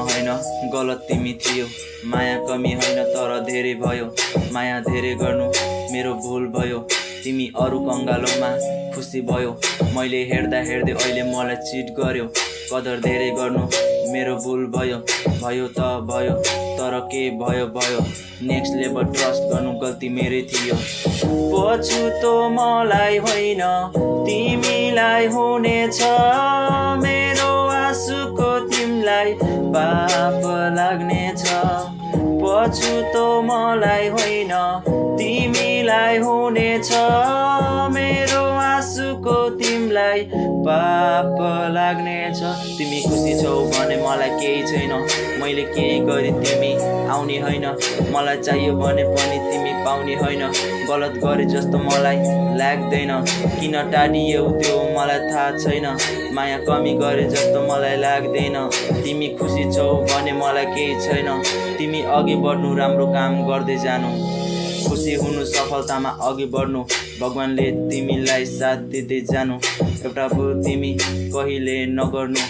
होइन गलत तिमी थियो, माया कमी होइन तर धेरै भयो, माया धेरै गर्नु मेरो भुल भयो। तिमी अरू कङ्गालोमा खुसी भयो, मैले हेर्दा हेर्दै अहिले मलाई चिट गर्यो। कदर धेरै गर्नु मेरो भुल भयो, भयो त भयो तर के भयो भयो। नेक्स्ट लेभल ट्रस्ट गर्नु गल्ती मेरै थियो। पछुतो मलाई होइन तिमीलाई हुनेछ, मेरो आँसुको तिमीलाई पाप लाग्नेछ। पछुतो मलाई होइन तिमीलाई हुनेछ, मेरो आँसुको तिमीलाई पाप लाग्नेछ। तिमी खुसी छौ भने मलाई केही छैन, मैले केही गरे तिमी आउने होइन, मलाई चाहियो भने पनि तिमी पाउने होइन। गलत गरे जस्तो मलाई लाग्दैन, किन टाढियौ त्यो मलाई थाहा छैन, माया कमी गरे जस्तो मलाई लाग्दैन। तिमी खुसी छौ भने मलाई केही छैन, तिमी अघि बढ्नु राम्रो काम गर्दै जानु, खुसी हुनु सफलतामा अघि बढ्नु, भगवानले तिमीलाई साथ दिँदै जानु। एउटा भुल तिमी कहिले नगर्नु,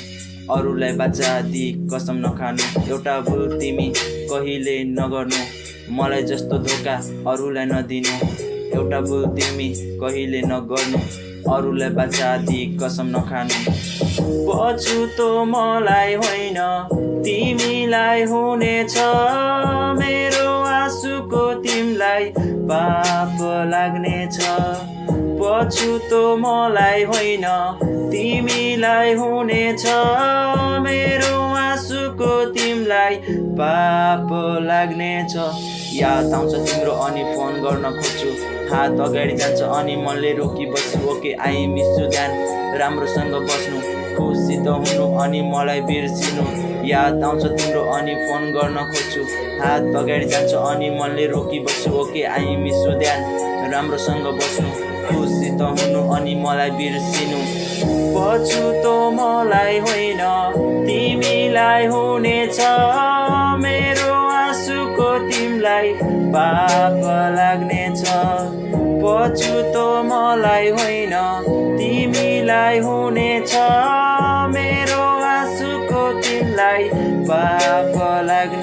अरूलाई बाचा दि कसम नखानु। एउटा भुल तिमी कहिले नगर्नु, मलाई जस्तो धोका अरूलाई नदिनु। एउटा भुल तिमी कहिले नगर्नु, अरूलाई बाचा दि कसम नखानु। पछुतो मलाई होइन तिमीलाई हुनेछ, मेरो आँसुको तिमीलाई पाप लाग्नेछ। पछुतो मलाई होइन तिमीलाई हुनेछ, मेरो आँसुको तिमीलाई पाप लाग्नेछ। याद आउँछ तिम्रो अनि फोन गर्न खोज्छु, हात अगाडि जान्छ अनि मनले रोकी बस्छु। ओके आई मिस यु ध्यान राम्रोसँग बस्नु, खुसी त हुनु अनि मलाई बिर्सिनु। याद आउँछ तिम्रो अनि फोन गर्न खोज्छु, हात अगाडि जान्छ अनि मनले रोकी बस्छु। ओके आई मिस यु ध्यान राम्रोसँग बस्नु, खुसी त हुनु अनि मलाई बिर्सिनु। पछुतो मलाई होइन तिमीलाई हुनेछ, मेरो आँसुको तिमीलाई पाप लाग्नेछ। पछुतो मलाई होइन तिमीलाई हुनेछ, मेरो आँसुको तिमीलाई पाप लाग्नेछ।